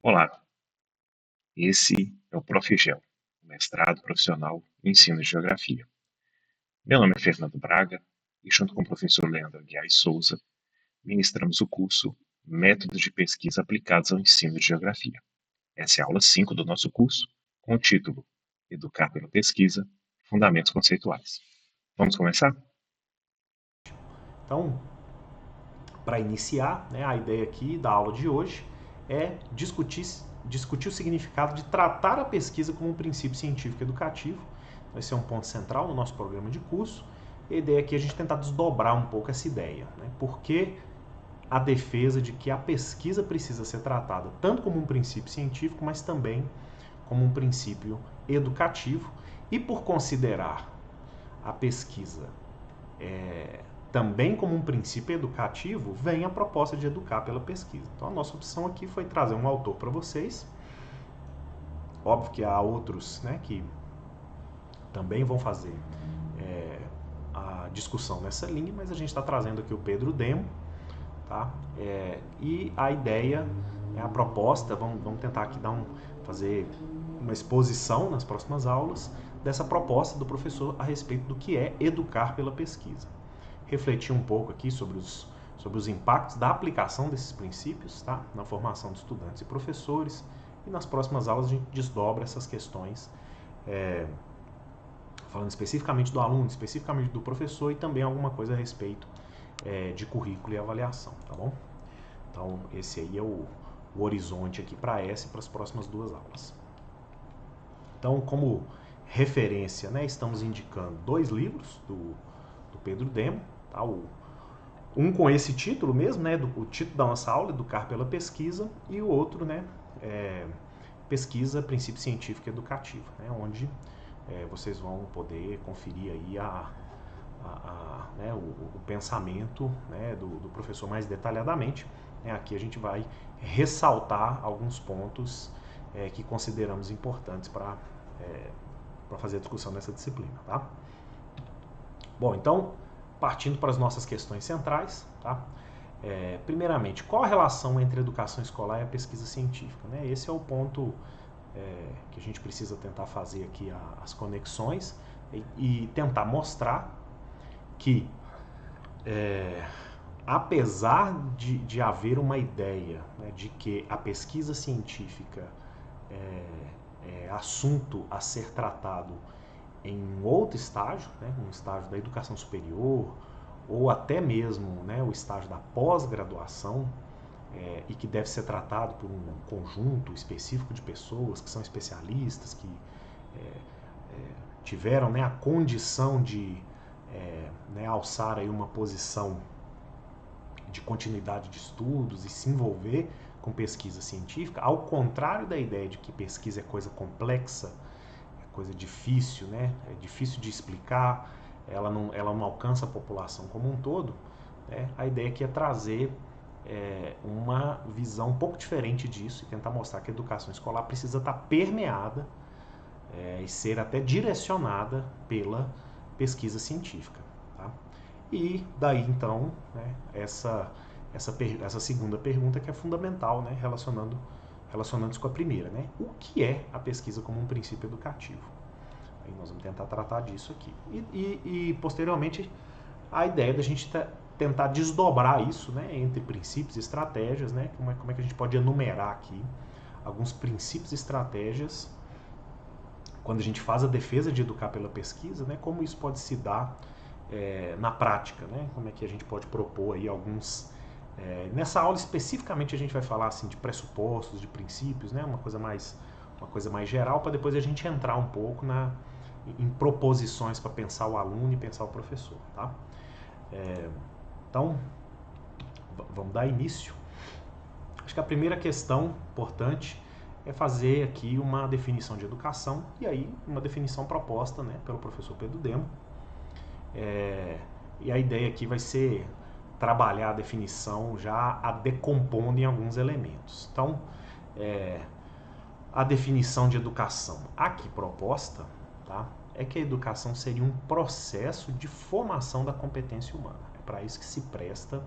Olá, esse é o Profigel, mestrado profissional em ensino de geografia. Meu nome é Fernando Braga e, junto com o professor Leandro Aguiar e Souza, ministramos o curso Métodos de Pesquisa Aplicados ao Ensino de Geografia. Essa é a aula 5 do nosso curso, com o título Educar pela Pesquisa, Fundamentos Conceituais. Vamos começar? Então, para iniciar, né, a ideia aqui da aula de hoje é discutir o significado de tratar a pesquisa como um princípio científico educativo. Vai ser um ponto central no nosso programa de curso. E a ideia aqui é a gente tentar desdobrar um pouco essa ideia. Né? Por que a defesa de que a pesquisa precisa ser tratada tanto como um princípio científico, mas também como um princípio educativo, e por considerar a pesquisa também como um princípio educativo, vem a proposta de educar pela pesquisa. Então a nossa opção aqui foi trazer um autor para vocês. Óbvio que há outros, né, que também vão fazer a discussão nessa linha, mas a gente está trazendo aqui o Pedro Demo, tá? E a ideia, a proposta, vamos tentar aqui fazer uma exposição nas próximas aulas dessa proposta do professor a respeito do que é educar pela pesquisa. Refletir um pouco aqui sobre os impactos da aplicação desses princípios, tá? Na formação de estudantes e professores. E nas próximas aulas a gente desdobra essas questões, falando especificamente do aluno, especificamente do professor e também alguma coisa a respeito de currículo e avaliação, tá bom? Então esse aí é o horizonte aqui para essa e para as próximas duas aulas. Então, como referência, né, estamos indicando dois livros do Pedro Demo, tá? Um com esse título mesmo, né, o título da nossa aula, Educar pela Pesquisa, e o outro, né, Pesquisa, Princípio Científico e Educativo, né, onde vocês vão poder conferir aí né, o pensamento, né, do professor mais detalhadamente. Aqui a gente vai ressaltar alguns pontos que consideramos importantes para fazer a discussão nessa disciplina. Tá? Bom, então, partindo para as nossas questões centrais, tá? Primeiramente, qual a relação entre a educação escolar e a pesquisa científica? Né? Esse é o ponto que a gente precisa tentar fazer aqui as conexões e tentar mostrar que, apesar de haver uma ideia, né, de que a pesquisa científica é assunto a ser tratado em outro estágio, né, um estágio da educação superior, ou até mesmo, né, o estágio da pós-graduação, e que deve ser tratado por um conjunto específico de pessoas que são especialistas, que tiveram, né, a condição de né, alçar aí uma posição de continuidade de estudos e se envolver com pesquisa científica, ao contrário da ideia de que pesquisa é coisa complexa, é coisa difícil, né? É difícil de explicar, ela não alcança a população como um todo, né? A ideia aqui é trazer uma visão um pouco diferente disso e tentar mostrar que a educação escolar precisa estar permeada e ser até direcionada pela pesquisa científica. Tá? E daí então, né, essa segunda pergunta que é fundamental, né, relacionando-se com a primeira, né? O que é a pesquisa como um princípio educativo? Aí nós vamos tentar tratar disso aqui. E posteriormente, a ideia da gente tentar desdobrar isso, né, entre princípios e estratégias, né? Como é que a gente pode enumerar aqui alguns princípios e estratégias quando a gente faz a defesa de educar pela pesquisa, né? Como isso pode se dar na prática, né? Como é que a gente pode propor aí alguns... nessa aula especificamente a gente vai falar assim de pressupostos, de princípios, né? Uma coisa mais geral, para depois a gente entrar um pouco em proposições para pensar o aluno e pensar o professor, tá? Então, vamos dar início. Acho que a primeira questão importante é fazer aqui uma definição de educação, e aí uma definição proposta, né, pelo professor Pedro Demo. E a ideia aqui vai ser trabalhar a definição já a decompondo em alguns elementos. Então, a definição de educação aqui proposta, tá, é que a educação seria um processo de formação da competência humana. É para isso que se presta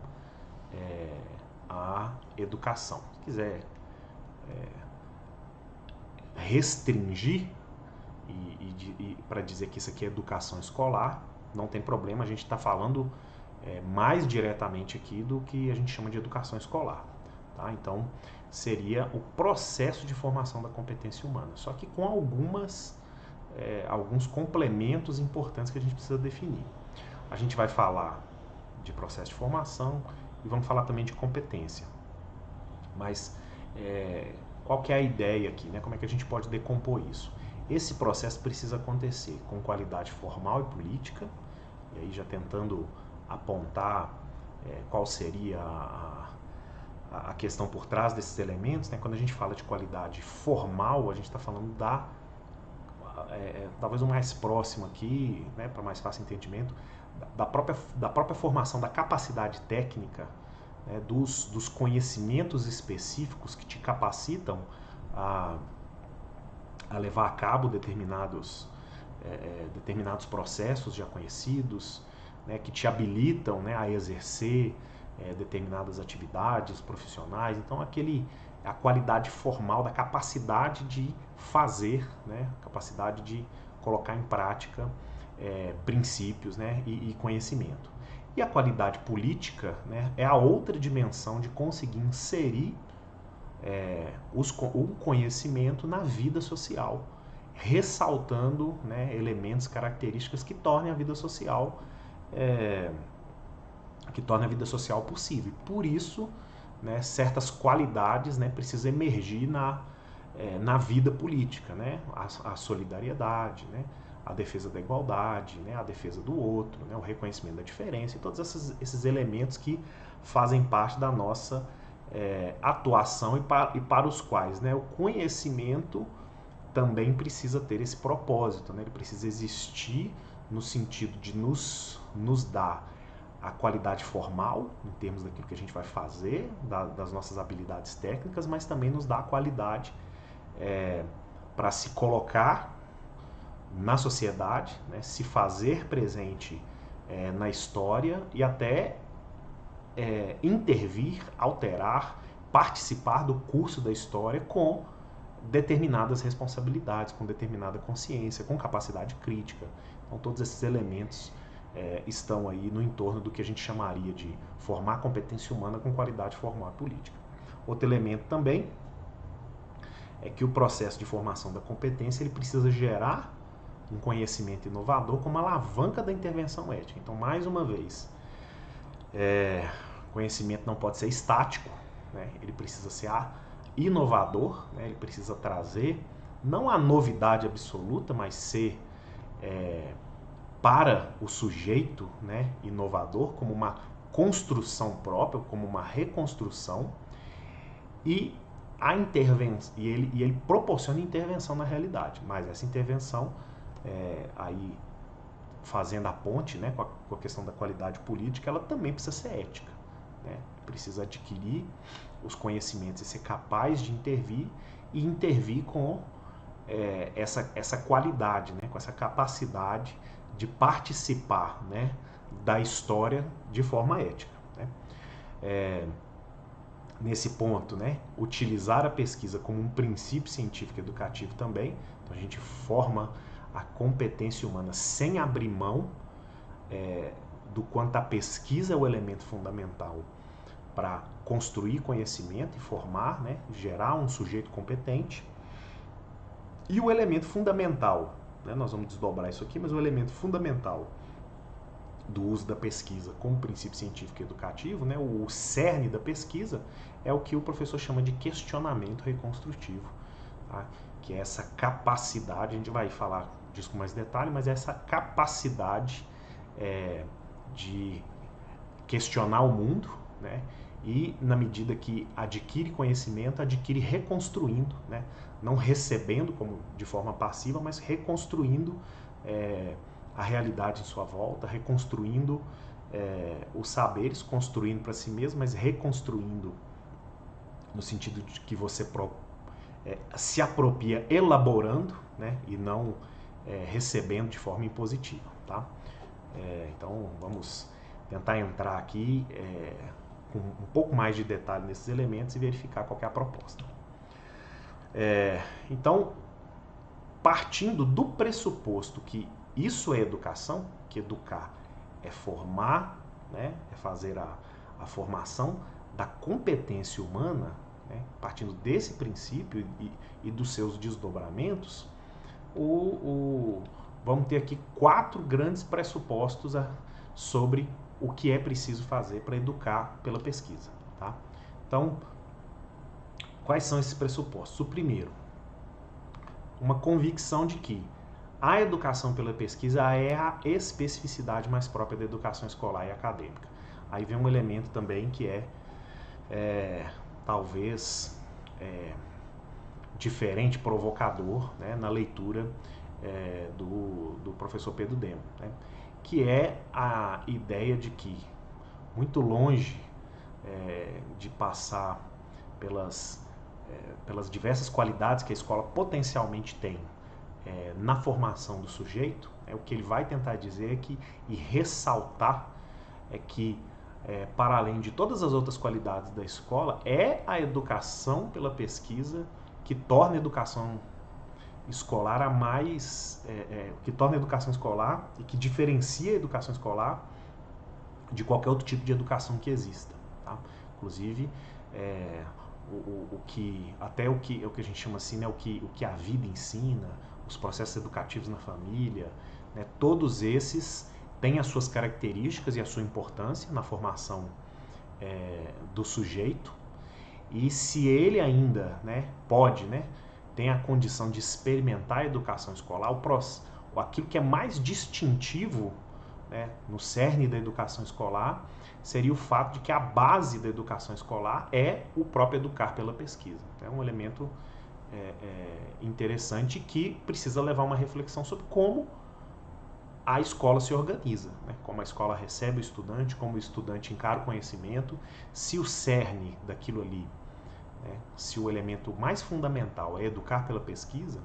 a educação. Se quiser restringir e para dizer que isso aqui é educação escolar, não tem problema, a gente está falando mais diretamente aqui do que a gente chama de educação escolar. Tá? Então, seria o processo de formação da competência humana, só que com alguns complementos importantes que a gente precisa definir. A gente vai falar de processo de formação e vamos falar também de competência. Mas qual que é a ideia aqui, né? Como é que a gente pode decompor isso? Esse processo precisa acontecer com qualidade formal e política, e aí já tentando apontar qual seria a questão por trás desses elementos, né? Quando a gente fala de qualidade formal, a gente está falando talvez o mais próximo aqui, né, para mais fácil entendimento, da própria formação da capacidade técnica, né, dos conhecimentos específicos que te capacitam a levar a cabo determinados processos já conhecidos, né, que te habilitam, né, a exercer determinadas atividades profissionais. Então, a qualidade formal da capacidade de fazer, né, capacidade de colocar em prática princípios, né, e conhecimento. E a qualidade política, né, é a outra dimensão de conseguir inserir o conhecimento na vida social, ressaltando, né, elementos, características que tornem a vida social possível. Por isso, né, certas qualidades, né, precisam emergir na vida política, né? A solidariedade, né? A defesa da igualdade, né? A defesa do outro, né? O reconhecimento da diferença e todos esses elementos que fazem parte da nossa atuação e para os quais, né, o conhecimento também precisa ter esse propósito, né? Ele precisa existir no sentido de nos dar a qualidade formal, em termos daquilo que a gente vai fazer, das nossas habilidades técnicas, mas também nos dá a qualidade para se colocar na sociedade, né? Se fazer presente na história e até intervir, alterar, participar do curso da história com determinadas responsabilidades, com determinada consciência, com capacidade crítica. Então, todos esses elementos estão aí no entorno do que a gente chamaria de formar competência humana com qualidade formal e política. Outro elemento também é que o processo de formação da competência ele precisa gerar um conhecimento inovador como alavanca da intervenção ética. Então, mais uma vez, conhecimento não pode ser estático, né? Ele precisa ser inovador, né? Ele precisa trazer não a novidade absoluta, mas ser para o sujeito, né, inovador, como uma construção própria, como uma reconstrução, e ele proporciona intervenção na realidade, mas essa intervenção aí fazendo a ponte, né, com a questão da qualidade política, ela também precisa ser ética, né? Precisa adquirir os conhecimentos e ser capaz de intervir e intervir com essa qualidade, né, com essa capacidade de participar, né, da história de forma ética, né? Nesse ponto, né, utilizar a pesquisa como um princípio científico educativo também. Então a gente forma a competência humana sem abrir mão do quanto a pesquisa é o elemento fundamental para construir conhecimento e formar, né, gerar um sujeito competente. E o elemento fundamental, né, nós vamos desdobrar isso aqui, mas o elemento fundamental do uso da pesquisa como princípio científico e educativo, né, o cerne da pesquisa, é o que o professor chama de questionamento reconstrutivo, tá? Que é essa capacidade, a gente vai falar disso com mais detalhe, mas é essa capacidade de questionar o mundo, né? E na medida que adquire conhecimento, adquire reconstruindo, né? Não recebendo como de forma passiva, mas reconstruindo a realidade em sua volta, reconstruindo os saberes, construindo para si mesmo, mas reconstruindo no sentido de que você se apropria elaborando, né? E não recebendo de forma impositiva, tá? Então vamos tentar entrar aqui com um pouco mais de detalhe nesses elementos e verificar qual que é a proposta. Então, partindo do pressuposto que isso é educação, que educar é formar, né, é fazer a formação da competência humana, né, partindo desse princípio e dos seus desdobramentos, vamos ter aqui 4 grandes pressupostos sobre o que é preciso fazer para educar pela pesquisa. Tá? Então, quais são esses pressupostos? O primeiro, uma convicção de que a educação pela pesquisa é a especificidade mais própria da educação escolar e acadêmica. Aí vem um elemento também que talvez diferente, provocador, né, na leitura do professor Pedro Demo, né, que é a ideia de que, muito longe de passar pelas diversas qualidades que a escola potencialmente tem na formação do sujeito, o que ele vai tentar dizer e ressaltar é que, para além de todas as outras qualidades da escola, é a educação pela pesquisa que torna a educação escolar que torna a educação escolar e que diferencia a educação escolar de qualquer outro tipo de educação que exista. Tá? Inclusive, o que a gente chama assim, né, o que a vida ensina, os processos educativos na família, né, todos esses têm as suas características e a sua importância na formação do sujeito. E se ele ainda, né, pode, né, tem a condição de experimentar a educação escolar, aquilo que é mais distintivo, né, no cerne da educação escolar, seria o fato de que a base da educação escolar é o próprio educar pela pesquisa. É um elemento interessante que precisa levar uma reflexão sobre como a escola se organiza, né? Como a escola recebe o estudante, como o estudante encara o conhecimento, se o cerne daquilo ali, né, se o elemento mais fundamental é educar pela pesquisa,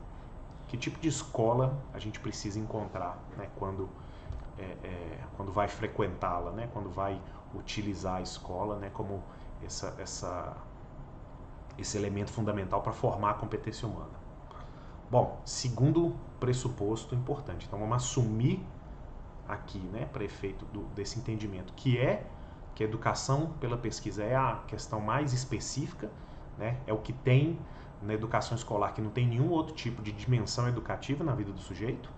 que tipo de escola a gente precisa encontrar, né, quando vai frequentá-la, né, quando vai utilizar a escola, né, como esse elemento fundamental para formar a competência humana. Bom, segundo pressuposto importante, então vamos assumir aqui, né, para efeito desse entendimento, que a educação pela pesquisa é a questão mais específica, né, é o que tem na educação escolar que não tem nenhum outro tipo de dimensão educativa na vida do sujeito.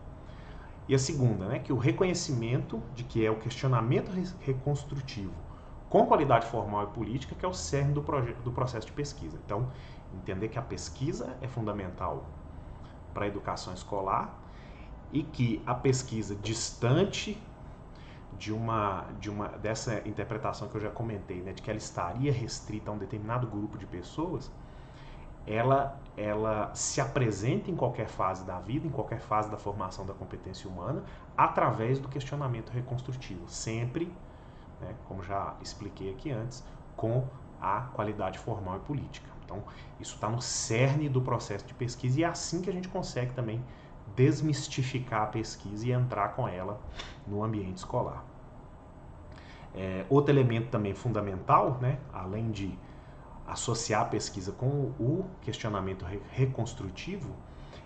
E a segunda, né, que o reconhecimento de que é o questionamento reconstrutivo com qualidade formal e política que é o cerne do processo de pesquisa. Então, entender que a pesquisa é fundamental para a educação escolar e que a pesquisa distante dessa interpretação que eu já comentei, né, de que ela estaria restrita a um determinado grupo de pessoas, ela se apresenta em qualquer fase da vida, em qualquer fase da formação da competência humana, através do questionamento reconstrutivo, sempre, né, como já expliquei aqui antes, com a qualidade formal e política. Então, isso está no cerne do processo de pesquisa e é assim que a gente consegue também desmistificar a pesquisa e entrar com ela no ambiente escolar. Outro elemento também fundamental, né, além de associar a pesquisa com o questionamento reconstrutivo,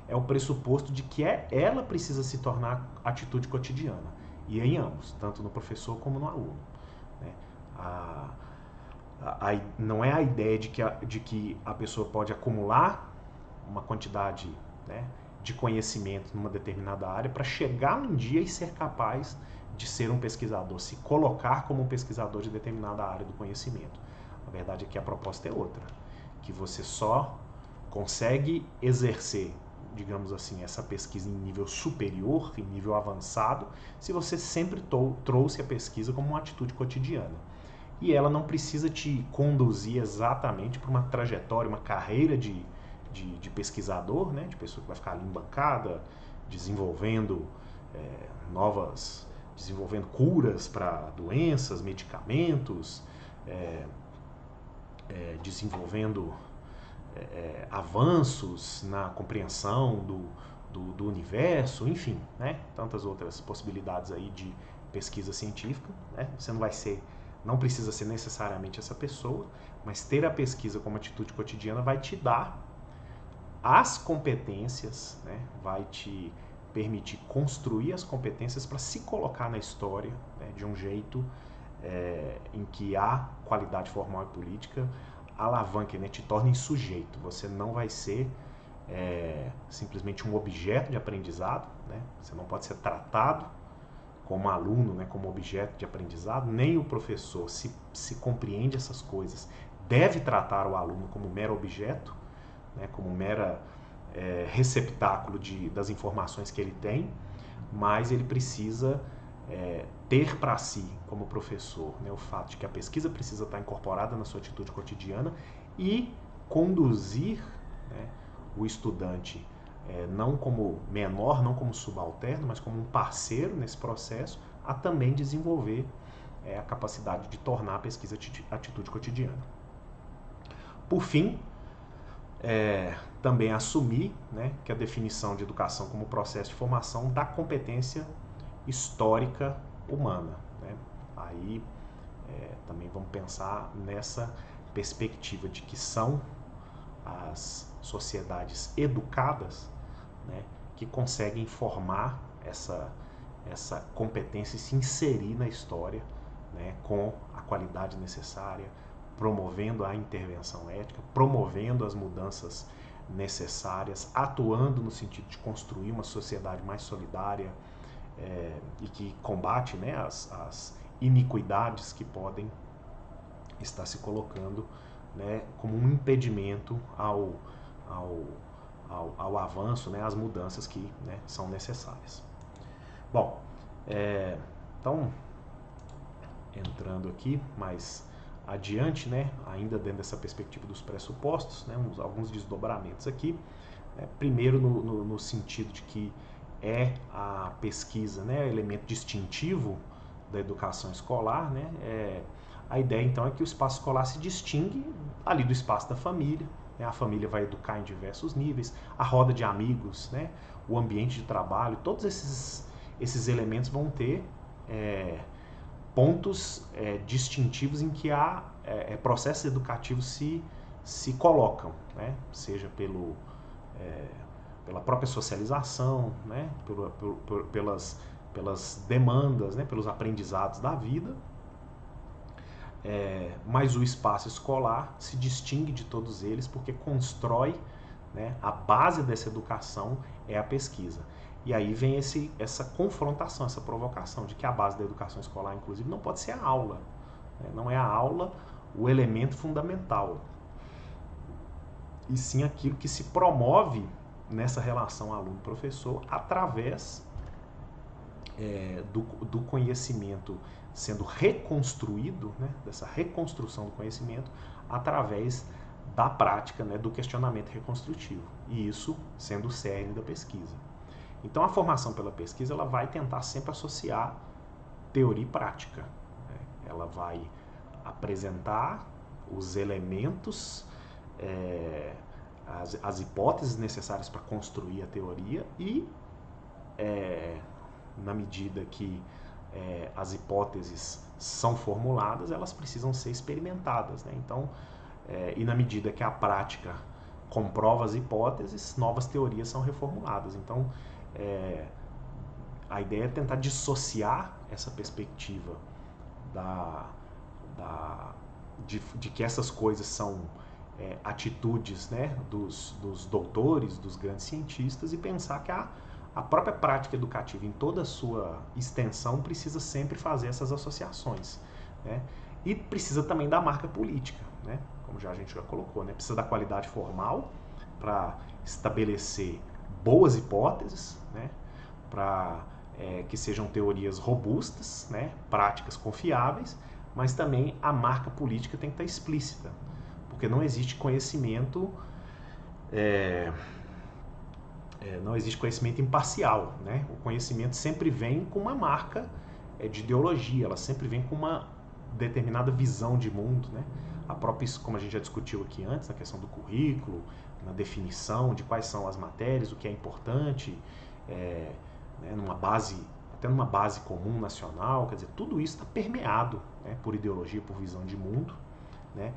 é o pressuposto de que ela precisa se tornar atitude cotidiana, e em ambos, tanto no professor como no aluno. Né? Não é a ideia de que a pessoa pode acumular uma quantidade, né, de conhecimento numa determinada área para chegar um dia e ser capaz de ser um pesquisador, se colocar como um pesquisador de determinada área do conhecimento. A verdade é que a proposta é outra, que você só consegue exercer, digamos assim, essa pesquisa em nível superior, em nível avançado, se você sempre trouxe a pesquisa como uma atitude cotidiana. E ela não precisa te conduzir exatamente para uma trajetória, uma carreira de pesquisador, né, de pessoa que vai ficar ali em bancada, desenvolvendo desenvolvendo curas para doenças, medicamentos, desenvolvendo avanços na compreensão do universo, enfim, né, tantas outras possibilidades aí de pesquisa científica. Né? Você não precisa ser necessariamente essa pessoa, mas ter a pesquisa como atitude cotidiana vai te dar as competências, né, vai te permitir construir as competências para se colocar na história, né, de um jeito em que a qualidade formal e política alavanque, né, te torne sujeito. Você não vai ser simplesmente um objeto de aprendizado, né? Você não pode ser tratado como aluno, né, como objeto de aprendizado, nem o professor, se compreende essas coisas, deve tratar o aluno como mero objeto, né, como mera receptáculo das informações que ele tem, mas ele precisa ter para si, como professor, né, o fato de que a pesquisa precisa estar incorporada na sua atitude cotidiana e conduzir, né, o estudante não como menor, não como subalterno, mas como um parceiro nesse processo, a também desenvolver a capacidade de tornar a pesquisa atitude cotidiana. Por fim, também assumir, né, que a definição de educação como processo de formação da competência histórica humana, né? Aí também vamos pensar nessa perspectiva de que são as sociedades educadas, né, que conseguem formar essa competência e se inserir na história, né, com a qualidade necessária, promovendo a intervenção ética, promovendo as mudanças necessárias, atuando no sentido de construir uma sociedade mais solidária e que combate, né, as iniquidades que podem estar se colocando, né, como um impedimento ao avanço, né, às mudanças que, né, são necessárias. Bom, então, entrando aqui mais adiante, né, ainda dentro dessa perspectiva dos pressupostos, né, alguns desdobramentos aqui. Primeiro, no sentido de que a pesquisa, né, elemento distintivo da educação escolar, né, a ideia então é que o espaço escolar se distingue ali do espaço da família, né, a família vai educar em diversos níveis, a roda de amigos, né, o ambiente de trabalho, todos esses elementos vão ter pontos distintivos em que processos educativos se colocam, né, seja pela própria socialização, né, pelas demandas, né, pelos aprendizados da vida, mas o espaço escolar se distingue de todos eles porque constrói, né, a base dessa educação é a pesquisa. E aí vem essa confrontação, essa provocação de que a base da educação escolar, inclusive, não pode ser a aula, né? Não é a aula o elemento fundamental, e sim aquilo que se promove nessa relação aluno-professor através do conhecimento sendo reconstruído, né, dessa reconstrução do conhecimento através da prática, né, do questionamento reconstrutivo, e isso sendo o cerne da pesquisa. Então a formação pela pesquisa ela vai tentar sempre associar teoria e prática, né? Ela vai apresentar os elementos, as hipóteses necessárias para construir a teoria e, na medida que as hipóteses são formuladas, elas precisam ser experimentadas, né? Então, e na medida que a prática comprova as hipóteses, novas teorias são reformuladas. Então, a ideia é tentar dissociar essa perspectiva de que essas coisas são atitudes, né, dos doutores, dos grandes cientistas, e pensar que a própria prática educativa, em toda a sua extensão, precisa sempre fazer essas associações, né? E precisa também da marca política, né? Como a gente já colocou, né? Precisa da qualidade formal para estabelecer boas hipóteses, né? Para que sejam teorias robustas, né? Práticas confiáveis, mas também a marca política tem que estar explícita, porque não existe conhecimento não existe conhecimento imparcial, né? O conhecimento sempre vem com uma marca de ideologia, ela sempre vem com uma determinada visão de mundo, né? A própria, como a gente já discutiu aqui antes, na questão do currículo, na definição de quais são as matérias, o que é importante, né? Até numa base comum nacional, quer dizer, tudo isso está permeado, né, por ideologia, por visão de mundo, né?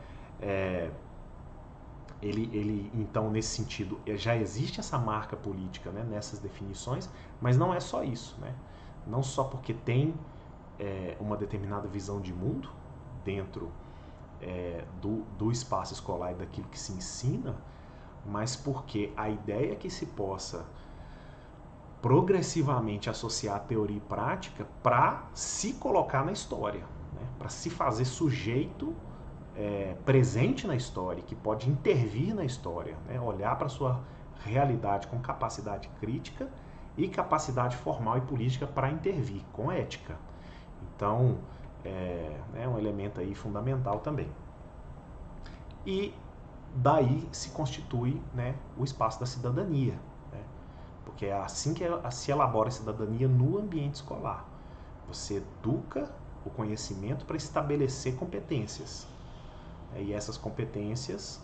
Então, nesse sentido, já existe essa marca política, né, nessas definições, mas não é só isso, né? Não só porque tem uma determinada visão de mundo dentro do espaço escolar e daquilo que se ensina, mas porque a ideia é que se possa progressivamente associar teoria e prática para se colocar na história, né? Para se fazer sujeito presente na história, que pode intervir na história, né? Olhar para a sua realidade com capacidade crítica e capacidade formal e política para intervir, com ética. Então, é um elemento aí fundamental também. E daí se constitui, né, o espaço da cidadania, né? Porque é assim que se elabora a cidadania no ambiente escolar. Você educa o conhecimento para estabelecer competências. E essas competências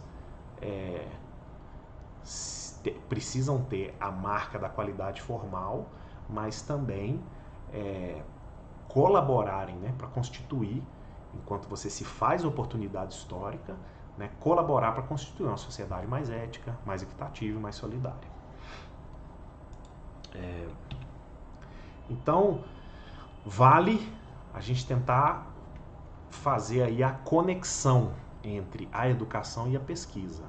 precisam ter a marca da qualidade formal, mas também colaborarem, né, para constituir, enquanto você se faz oportunidade histórica, né, colaborar para constituir uma sociedade mais ética, mais equitativa e mais solidária. Então, vale a gente tentar fazer aí a conexão entre a educação e a pesquisa.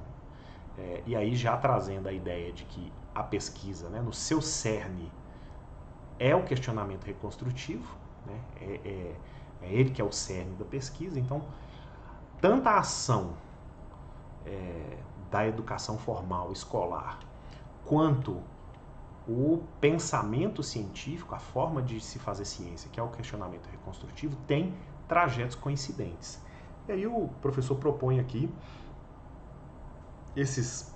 E aí já trazendo a ideia de que a pesquisa, né, no seu cerne, é o questionamento reconstrutivo, né, é ele que é o cerne da pesquisa. Então, tanta a ação da educação formal escolar, quanto o pensamento científico, a forma de se fazer ciência, que é o questionamento reconstrutivo, tem trajetos coincidentes. E aí o professor propõe aqui esses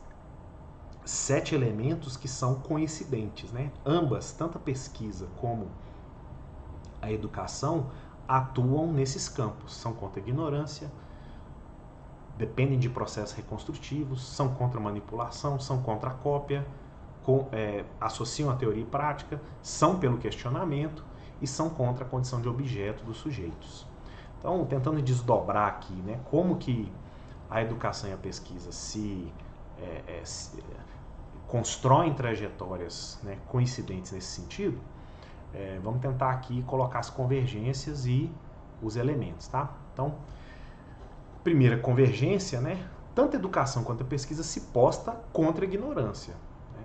7 elementos que são coincidentes, né? Ambas, tanto a pesquisa como a educação, atuam nesses campos. São contra a ignorância, dependem de processos reconstrutivos, são contra a manipulação, são contra a cópia, associam a teoria e prática, são pelo questionamento e são contra a condição de objeto dos sujeitos. Então, tentando desdobrar aqui, né, como que a educação e a pesquisa se constroem trajetórias, né, coincidentes nesse sentido, vamos tentar aqui colocar as convergências e os elementos, tá? Então, primeira convergência, né? Tanto a educação quanto a pesquisa se posta contra a ignorância, né?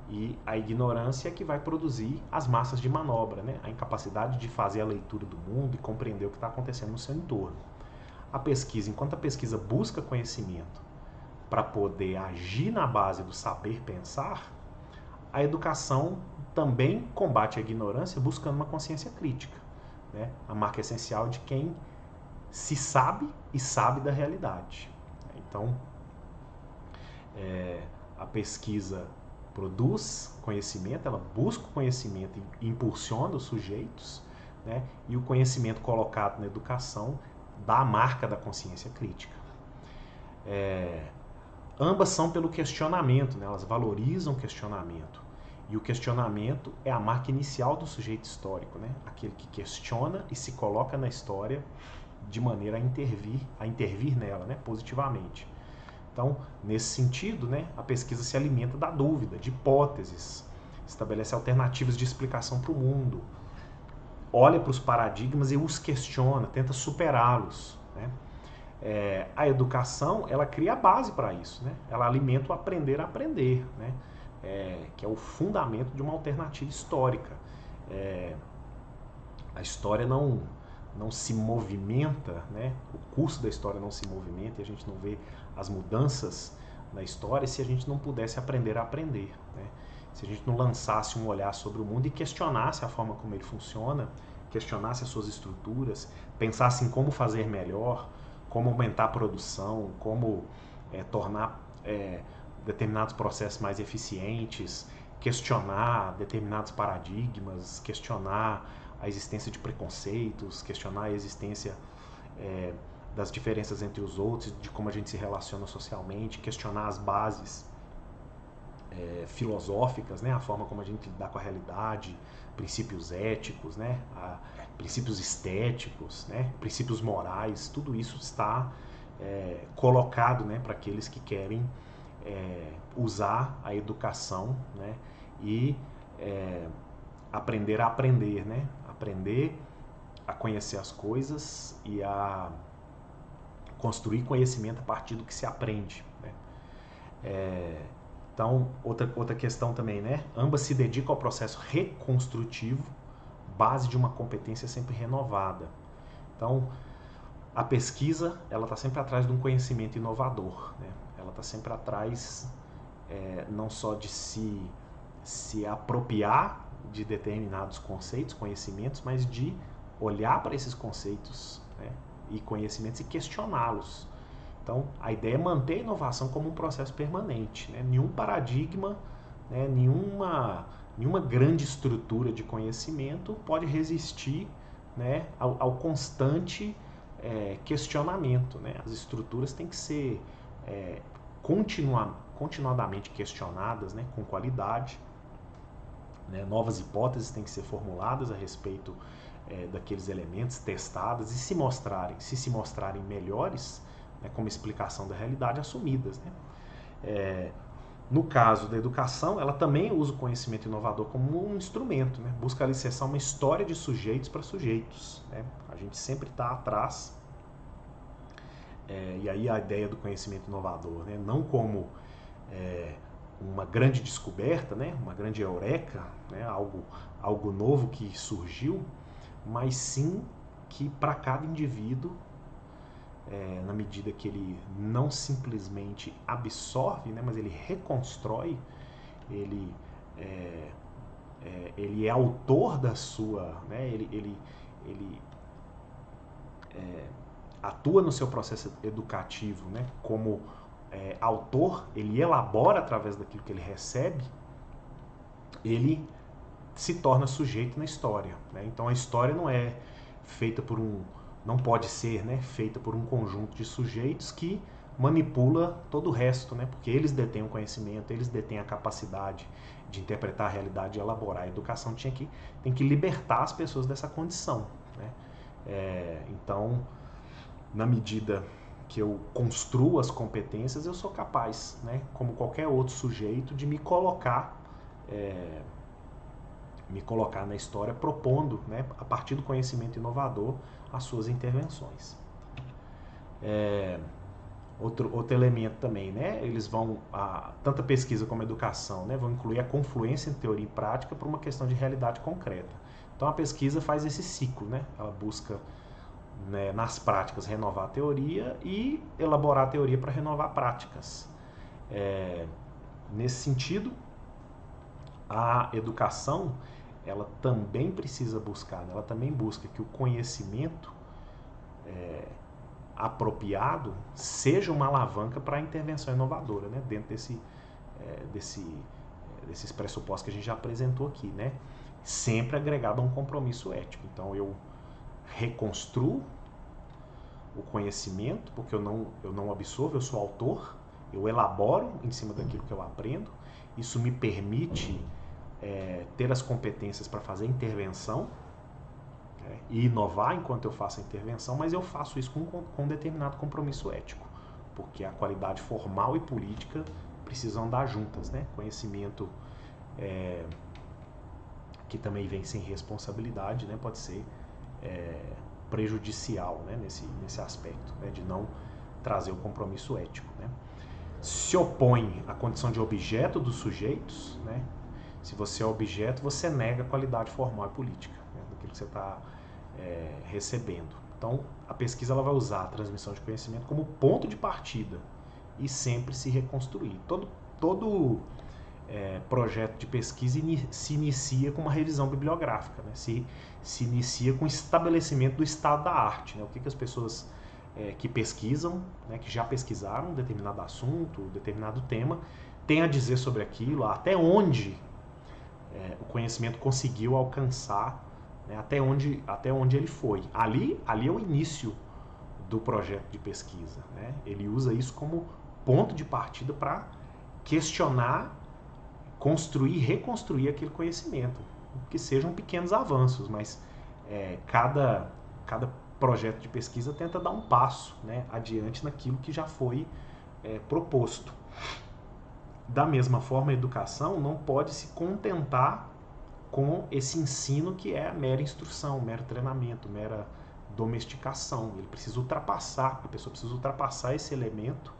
E a ignorância é que vai produzir as massas de manobra, né? A incapacidade de fazer a leitura do mundo e compreender o que está acontecendo no seu entorno. A pesquisa, enquanto a pesquisa busca conhecimento para poder agir na base do saber pensar, a educação também combate a ignorância buscando uma consciência crítica, né? A marca essencial de quem se sabe e sabe da realidade. Então, a pesquisa produz conhecimento, ela busca o conhecimento e impulsiona os sujeitos, né? E o conhecimento colocado na educação dá a marca da consciência crítica. Ambas são pelo questionamento, né? Elas valorizam o questionamento. E o questionamento é a marca inicial do sujeito histórico, né? Aquele que questiona e se coloca na história de maneira a intervir nela, né, positivamente. Então, nesse sentido, né, a pesquisa se alimenta da dúvida, de hipóteses, estabelece alternativas de explicação para o mundo, olha para os paradigmas e os questiona, tenta superá-los, né? A educação, ela cria a base para isso, né? Ela alimenta o aprender a aprender, né? Que é o fundamento de uma alternativa histórica. A história não se movimenta, né? O curso da história não se movimenta e a gente não vê as mudanças na história se a gente não pudesse aprender a aprender, né? Se a gente não lançasse um olhar sobre o mundo e questionasse a forma como ele funciona, questionasse as suas estruturas, pensasse em como fazer melhor, como aumentar a produção, como tornar determinados processos mais eficientes, questionar determinados paradigmas, questionar a existência de preconceitos, questionar a existência das diferenças entre os outros, de como a gente se relaciona socialmente, questionar as bases filosóficas, né, a forma como a gente lida com a realidade, princípios éticos, né, princípios estéticos, né, princípios morais, tudo isso está colocado, né, para aqueles que querem usar a educação, né, e aprender a aprender, né, aprender a conhecer as coisas e a construir conhecimento a partir do que se aprende, né? Então, outra questão também, né? Ambas se dedicam ao processo reconstrutivo, base de uma competência sempre renovada. Então, a pesquisa, ela está sempre atrás de um conhecimento inovador, né? Ela está sempre atrás não só de se apropriar de determinados conceitos, conhecimentos, mas de olhar para esses conceitos, né, e conhecimentos e questioná-los. Então, a ideia é manter a inovação como um processo permanente, né? Nenhum paradigma, né, nenhuma grande estrutura de conhecimento pode resistir, né, ao constante questionamento, né? As estruturas têm que ser continuadamente questionadas, né, com qualidade, né? Novas hipóteses têm que ser formuladas a respeito daqueles elementos, testadas e se mostrarem melhores, né, como explicação da realidade, assumidas, né? No caso da educação, ela também usa o conhecimento inovador como um instrumento, né? Busca alicerçar uma história de sujeitos para sujeitos, né? A gente sempre está atrás. E aí a ideia do conhecimento inovador, né? Não como uma grande descoberta, né? Uma grande eureka, né? Algo novo que surgiu, mas sim que para cada indivíduo, na medida que ele não simplesmente absorve, né, mas ele reconstrói, ele é autor da sua, né, ele atua no seu processo educativo, né, como autor, ele elabora através daquilo que ele recebe, ele se torna sujeito na história, né? Então a história não é feita não pode ser, né, feita por um conjunto de sujeitos que manipula todo o resto, né? Porque eles detêm o conhecimento, eles detêm a capacidade de interpretar a realidade e elaborar. A educação tem que libertar as pessoas dessa condição, né? Então, na medida que eu construo as competências, eu sou capaz, né, como qualquer outro sujeito, de me colocar na história, propondo, né, a partir do conhecimento inovador, as suas intervenções. Outro elemento também, né, eles vão, tanto a pesquisa como a educação, né, vão incluir a confluência entre teoria e prática por uma questão de realidade concreta. Então a pesquisa faz esse ciclo, né, ela busca, né, nas práticas renovar a teoria e elaborar a teoria para renovar práticas. Nesse sentido, a educação, ela também precisa buscar, né? Ela também busca que o conhecimento apropriado seja uma alavanca para a intervenção inovadora, né? Dentro desses pressupostos que a gente já apresentou aqui, né? Sempre agregado a um compromisso ético. Então eu reconstruo o conhecimento, porque eu não absorvo, eu sou autor, eu elaboro em cima daquilo que eu aprendo, isso me permite ter as competências para fazer intervenção, né, e inovar enquanto eu faço a intervenção, mas eu faço isso com um determinado compromisso ético, porque a qualidade formal e política precisam andar juntas, né? Conhecimento que também vem sem responsabilidade, né, pode ser prejudicial, né, nesse aspecto, né, de não trazer o compromisso ético, né? Se opõe à condição de objeto dos sujeitos, né? Se você é objeto, você nega a qualidade formal e política, né, daquilo que você está recebendo. Então, a pesquisa ela vai usar a transmissão de conhecimento como ponto de partida e sempre se reconstruir. Todo projeto de pesquisa se inicia com uma revisão bibliográfica, né? Se inicia com o estabelecimento do estado da arte, né? O que as pessoas que pesquisam, né, que já pesquisaram um determinado assunto, um determinado tema, têm a dizer sobre aquilo, até onde o conhecimento conseguiu alcançar, né, até onde ele foi. Ali é o início do projeto de pesquisa, né? Ele usa isso como ponto de partida para questionar, construir e reconstruir aquele conhecimento, que sejam pequenos avanços, mas cada projeto de pesquisa tenta dar um passo, né, adiante naquilo que já foi proposto. Da mesma forma, a educação não pode se contentar com esse ensino que é mera instrução, mero treinamento, mera domesticação. Ele precisa ultrapassar, a pessoa precisa ultrapassar esse elemento,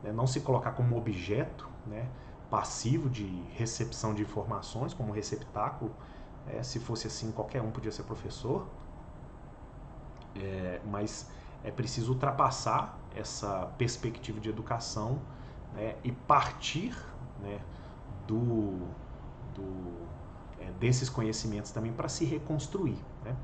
né, não se colocar como objeto, né, passivo de recepção de informações, como receptáculo. Se fosse assim, qualquer um podia ser professor, mas é preciso ultrapassar essa perspectiva de educação, né, e partir, né, desses conhecimentos também para se reconstruir, né?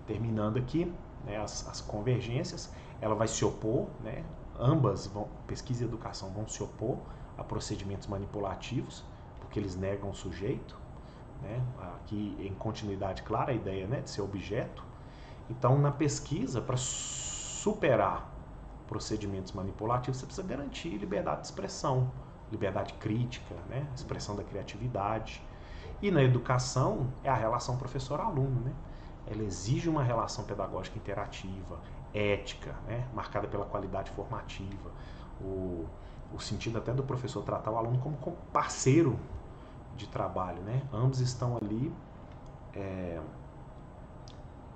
Terminando aqui, né, as convergências, ela vai se opor, né, ambas, pesquisa e educação, vão se opor a procedimentos manipulativos, porque eles negam o sujeito, né? Aqui em continuidade clara a ideia, né, de ser objeto. Então, na pesquisa, para superar procedimentos manipulativos, você precisa garantir liberdade de expressão, liberdade crítica, né, expressão da criatividade. E na educação é a relação professor-aluno, né? Ela exige uma relação pedagógica interativa, ética, né, marcada pela qualidade formativa, o sentido até do professor tratar o aluno como parceiro de trabalho, né? Ambos estão ali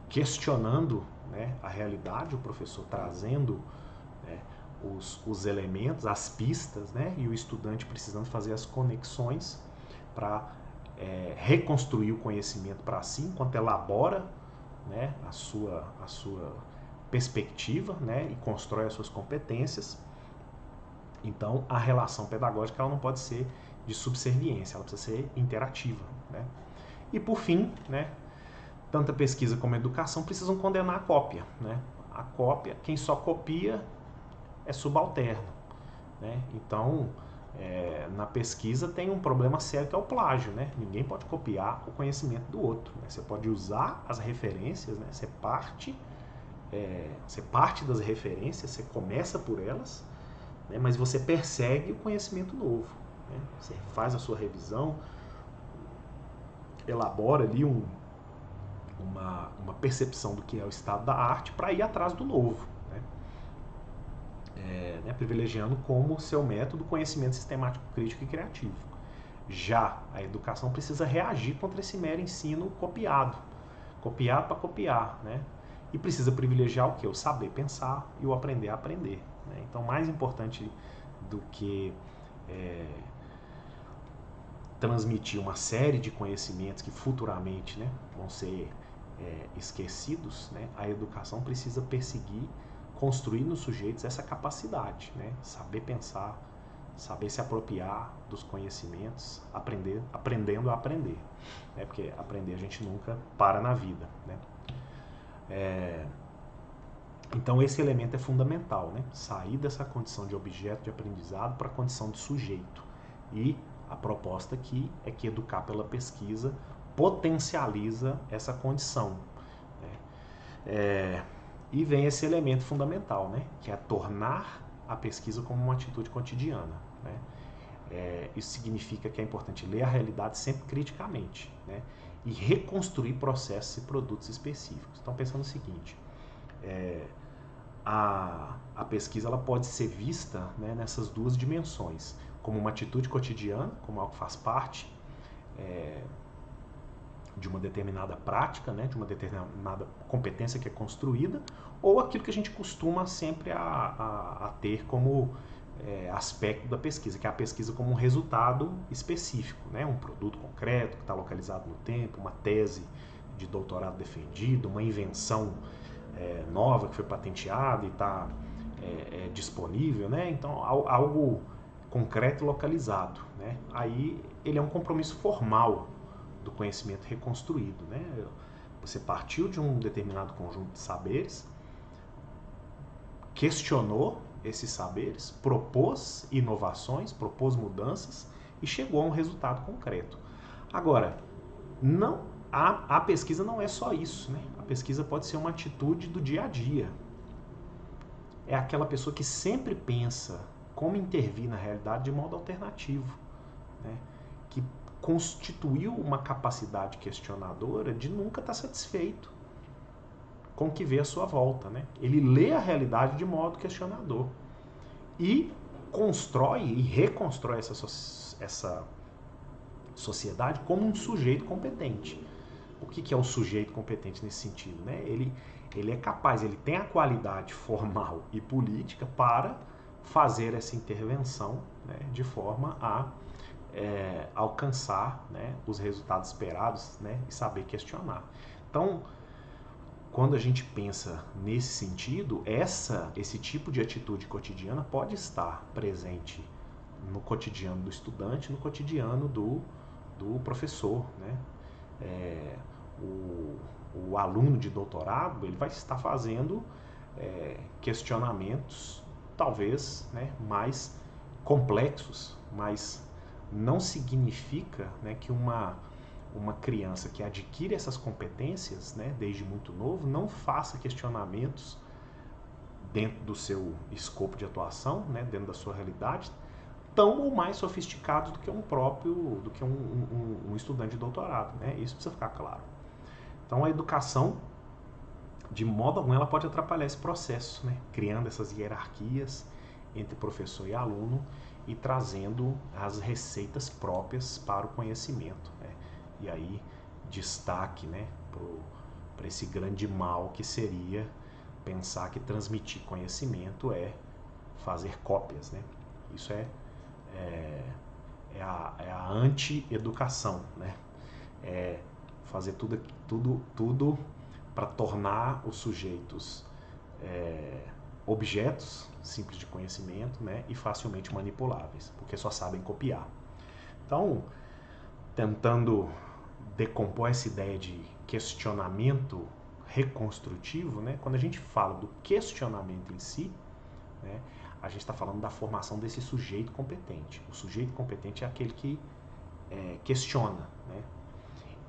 questionando, né, a realidade, o professor trazendo, né, os elementos, as pistas, né, e o estudante precisando fazer as conexões para reconstruir o conhecimento para si, enquanto elabora, né, a sua perspectiva, né, e constrói as suas competências. Então, a relação pedagógica ela não pode ser de subserviência, ela precisa ser interativa, né? E por fim, né, tanto a pesquisa como a educação precisam condenar a cópia, né? A cópia, quem só copia é subalterno, né? Então, na pesquisa tem um problema sério que é o plágio, né? Ninguém pode copiar o conhecimento do outro, né? Você pode usar as referências, né? Você parte das referências, você começa por elas, né? Mas você persegue o conhecimento novo, né? Você faz a sua revisão, elabora ali uma percepção do que é o estado da arte para ir atrás do novo, né, privilegiando como seu método conhecimento sistemático, crítico e criativo. Já a educação precisa reagir contra esse mero ensino copiado para copiar, né? E precisa privilegiar o que? O saber pensar e o aprender a aprender, né? Então, mais importante do que transmitir uma série de conhecimentos que futuramente, né, vão ser esquecidos, né, a educação precisa perseguir, construir nos sujeitos essa capacidade, né, saber pensar, saber se apropriar dos conhecimentos, aprendendo a aprender, né, porque aprender a gente nunca para na vida, né. Então esse elemento é fundamental, né, sair dessa condição de objeto de aprendizado para a condição de sujeito. E a proposta aqui é que educar pela pesquisa potencializa essa condição, né? E vem esse elemento fundamental, né? Que é tornar a pesquisa como uma atitude cotidiana, né? Isso significa que é importante ler a realidade sempre criticamente, né? E reconstruir processos e produtos específicos. Então, pensando no seguinte, a pesquisa ela pode ser vista, né, nessas duas dimensões, como uma atitude cotidiana, como algo que faz parte de uma determinada prática, né, de uma determinada competência que é construída, ou aquilo que a gente costuma sempre a ter como aspecto da pesquisa, que é a pesquisa como um resultado específico, né, um produto concreto que está localizado no tempo, uma tese de doutorado defendido, uma invenção nova que foi patenteada e está disponível, né? Então algo concreto e localizado, né? Aí ele é um compromisso formal do conhecimento reconstruído, né? Você partiu de um determinado conjunto de saberes, questionou esses saberes, propôs inovações, propôs mudanças e chegou a um resultado concreto. Agora, a pesquisa não é só isso, né? A pesquisa pode ser uma atitude do dia a dia. É aquela pessoa que sempre pensa como intervir na realidade de modo alternativo, né? Que constituiu uma capacidade questionadora de nunca estar satisfeito com o que vê à sua volta, né? Ele lê a realidade de modo questionador e constrói e reconstrói essa sociedade como um sujeito competente. O que é o sujeito competente nesse sentido, né? Ele é capaz, ele tem a qualidade formal e política para fazer essa intervenção, né, de forma a alcançar, né, os resultados esperados, né, e saber questionar. Então, quando a gente pensa nesse sentido, esse tipo de atitude cotidiana pode estar presente no cotidiano do estudante, no cotidiano do professor, né? O aluno de doutorado, ele vai estar fazendo questionamentos talvez, né, mais complexos, mas não significa, né, que uma criança que adquire essas competências, né, desde muito novo, não faça questionamentos dentro do seu escopo de atuação, né, dentro da sua realidade, tão ou mais sofisticados do que um estudante de doutorado, né? Isso precisa ficar claro. Então a educação, de modo algum, ela pode atrapalhar esse processo, né? Criando essas hierarquias entre professor e aluno e trazendo as receitas próprias para o conhecimento, né? E aí destaque, né, para esse grande mal que seria pensar que transmitir conhecimento é fazer cópias, né? Isso é a anti-educação, né? É fazer tudo para tornar os sujeitos objetos simples de conhecimento, né, e facilmente manipuláveis, porque só sabem copiar. Então, tentando decompor essa ideia de questionamento reconstrutivo, né, quando a gente fala do questionamento em si, né, a gente está falando da formação desse sujeito competente. O sujeito competente é aquele que questiona, né?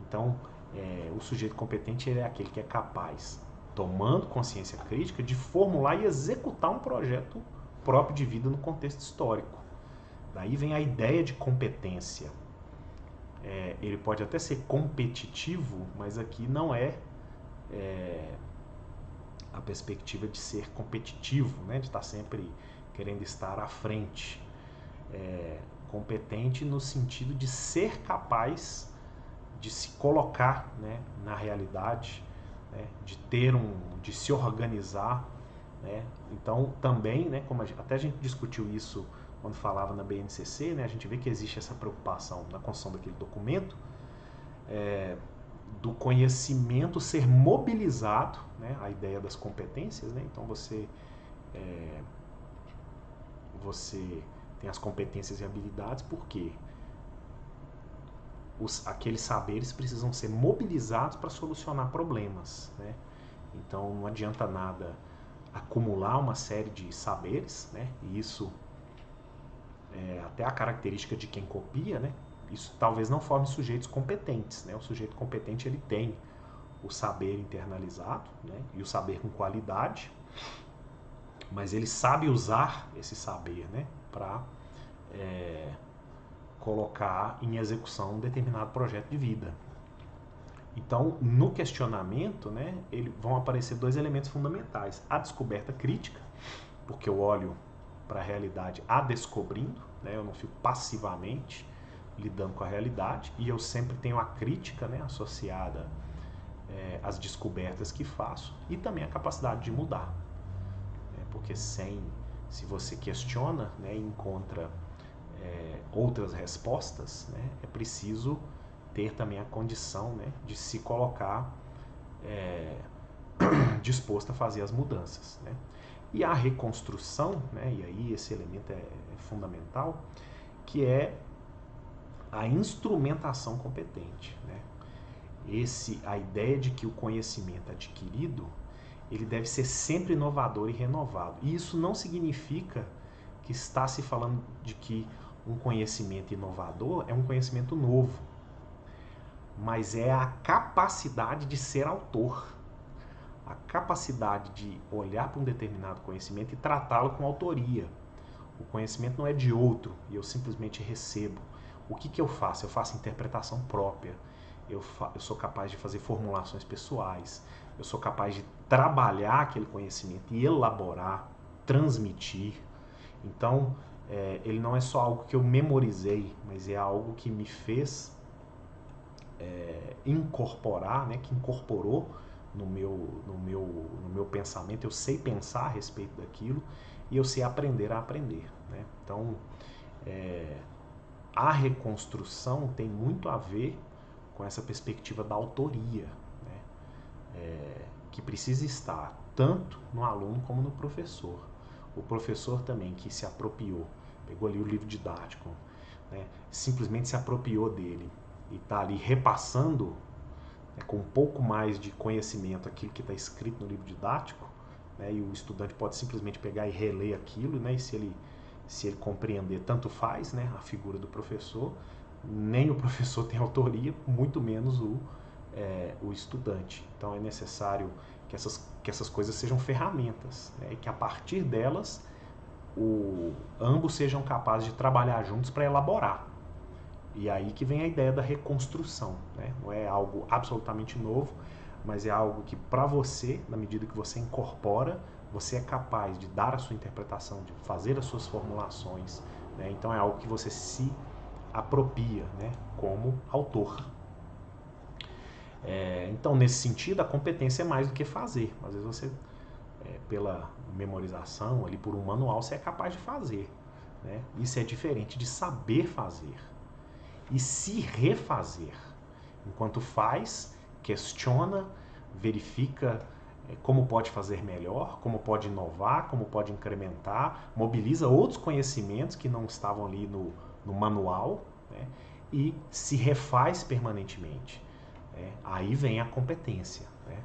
Então, o sujeito competente é aquele que é capaz, tomando consciência crítica, de formular e executar um projeto próprio de vida no contexto histórico. Daí vem a ideia de competência. Ele pode até ser competitivo, mas aqui não é a perspectiva de ser competitivo, né? De estar sempre querendo estar à frente. Competente no sentido de ser capaz de se colocar, né, na realidade, né, de se organizar, né? Então também, né, como até a gente discutiu isso quando falava na BNCC, né, a gente vê que existe essa preocupação na construção daquele documento, do conhecimento ser mobilizado, né, a ideia das competências, né? Então você tem as competências e habilidades porque aqueles saberes precisam ser mobilizados para solucionar problemas, né? Então não adianta nada acumular uma série de saberes, né? E isso é até a característica de quem copia, né? Isso talvez não forme sujeitos competentes, né? O sujeito competente, ele tem o saber internalizado, né, e o saber com qualidade, mas ele sabe usar esse saber, né, para colocar em execução um determinado projeto de vida. Então, no questionamento, né, vão aparecer dois elementos fundamentais: a descoberta crítica, porque eu olho para a realidade a descobrindo, né, eu não fico passivamente lidando com a realidade, e eu sempre tenho a crítica, né, associada às descobertas que faço, e também a capacidade de mudar, né, porque se você questiona, né, e encontra outras respostas, né, é preciso ter também a condição, né, de se colocar disposto a fazer as mudanças, né? E a reconstrução, né, e aí esse elemento é fundamental, que é a instrumentação competente, né? A ideia de que o conhecimento adquirido, ele deve ser sempre inovador e renovado. E isso não significa que está se falando de que um conhecimento inovador é um conhecimento novo, mas é a capacidade de ser autor, a capacidade de olhar para um determinado conhecimento e tratá-lo com autoria. O conhecimento não é de outro e eu simplesmente recebo. O que eu faço? Eu faço interpretação própria, eu sou capaz de fazer formulações pessoais, eu sou capaz de trabalhar aquele conhecimento e elaborar, transmitir. Então, ele não é só algo que eu memorizei, mas é algo que me fez incorporar, né, que incorporou no meu pensamento. Eu sei pensar a respeito daquilo e eu sei aprender a aprender, né? Então, a reconstrução tem muito a ver com essa perspectiva da autoria, né? Que precisa estar tanto no aluno como no professor. O professor também que se apropriou, pegou ali o livro didático, né, simplesmente se apropriou dele e está ali repassando, né, com um pouco mais de conhecimento aquilo que está escrito no livro didático, né, e o estudante pode simplesmente pegar e reler aquilo, né, e se ele compreender, tanto faz, né, a figura do professor. Nem o professor tem autoria, muito menos o estudante. Então é necessário que essas coisas sejam ferramentas, né, e que a partir delas ambos sejam capazes de trabalhar juntos para elaborar. E aí que vem a ideia da reconstrução, né? Não é algo absolutamente novo, mas é algo que para você, na medida que você incorpora, você é capaz de dar a sua interpretação, de fazer as suas formulações, né? Então é algo que você se apropria, né, como autor. Então, nesse sentido, a competência é mais do que fazer. Às vezes você, pela memorização, ali por um manual, você é capaz de fazer, né? Isso é diferente de saber fazer e se refazer. Enquanto faz, questiona, verifica como pode fazer melhor, como pode inovar, como pode incrementar, mobiliza outros conhecimentos que não estavam ali no manual, né? E se refaz permanentemente. Né? Aí vem a competência. Né?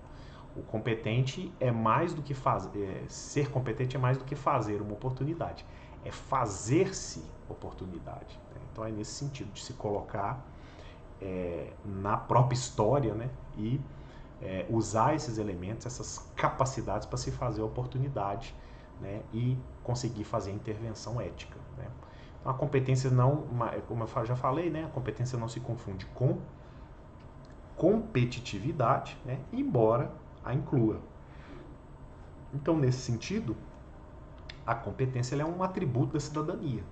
O competente é mais do que fazer. Ser competente é mais do que fazer uma oportunidade. É fazer-se oportunidade. Né? Então é nesse sentido de se colocar na própria história, né? E usar esses elementos, essas capacidades para se fazer oportunidade, né? E conseguir fazer a intervenção ética. Né? Então a competência não, como eu já falei, né? A competência não se confunde com competitividade, né? Embora a inclua. Então, nesse sentido, a competência é um atributo da cidadania.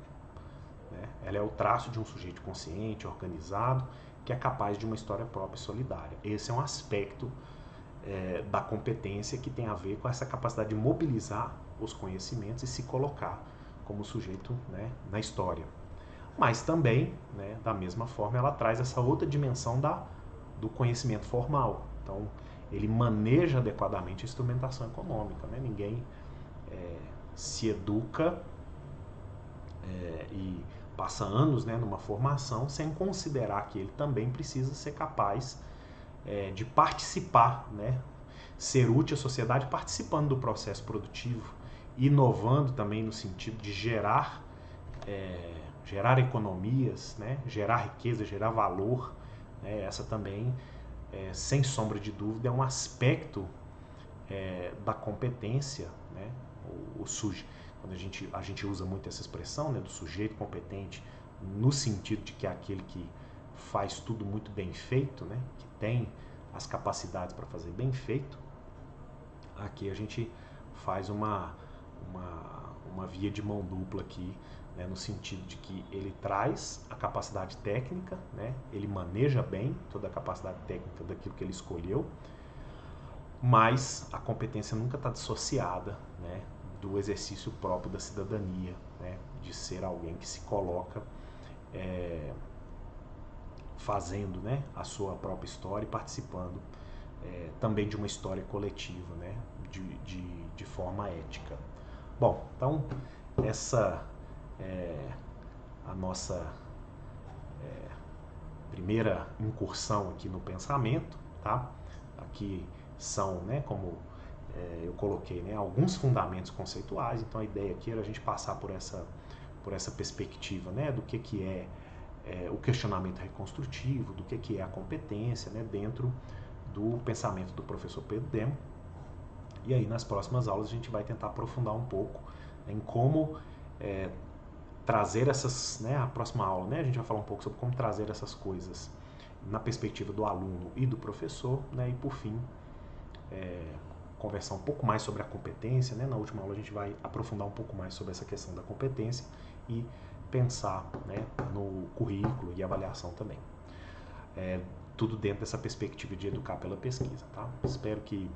Né? Ela é o traço de um sujeito consciente, organizado, que é capaz de uma história própria e solidária. Esse é um aspecto da competência que tem a ver com essa capacidade de mobilizar os conhecimentos e se colocar como sujeito, né, na história. Mas também, né, da mesma forma, ela traz essa outra dimensão do conhecimento formal. Então, ele maneja adequadamente a instrumentação econômica. Né? Ninguém se educa e passa anos, né, numa formação sem considerar que ele também precisa ser capaz de participar, né, ser útil à sociedade participando do processo produtivo, inovando também no sentido de gerar economias, né, gerar riqueza, gerar valor. Né? Essa também, sem sombra de dúvida, é um aspecto da competência. Né? Quando a gente usa muito essa expressão, né, do sujeito competente, no sentido de que é aquele que faz tudo muito bem feito, né, que tem as capacidades para fazer bem feito. Aqui a gente faz uma via de mão dupla aqui, né, no sentido de que ele traz a capacidade técnica, né, ele maneja bem toda a capacidade técnica daquilo que ele escolheu, mas a competência nunca está dissociada, né, do exercício próprio da cidadania, né, de ser alguém que se coloca fazendo, né, a sua própria história e participando também de uma história coletiva, né, de forma ética. Bom, então essa é a nossa primeira incursão aqui no pensamento, tá? Aqui são, né, como eu coloquei, né, alguns fundamentos conceituais. Então a ideia aqui era a gente passar por essa perspectiva, né, do que é o questionamento reconstrutivo, do que é a competência, né, dentro do pensamento do professor Pedro Demo. E aí nas próximas aulas a gente vai tentar aprofundar um pouco em como trazer essas, né, a próxima aula, né, a gente vai falar um pouco sobre como trazer essas coisas na perspectiva do aluno e do professor, né, e por fim, conversar um pouco mais sobre a competência, né, na última aula a gente vai aprofundar um pouco mais sobre essa questão da competência e pensar, né, no currículo e avaliação também. Tudo dentro dessa perspectiva de educar pela pesquisa, tá? Espero que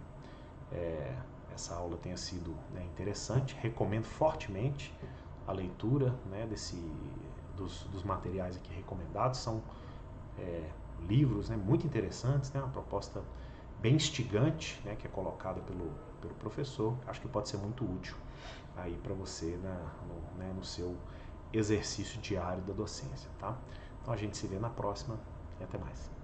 essa aula tenha sido, né, interessante. Recomendo fortemente a leitura, né, dos materiais aqui recomendados. São livros, né, muito interessantes, né, uma proposta bem instigante, né, que é colocada pelo professor. Acho que pode ser muito útil aí para você no seu exercício diário da docência, tá? Então a gente se vê na próxima e até mais.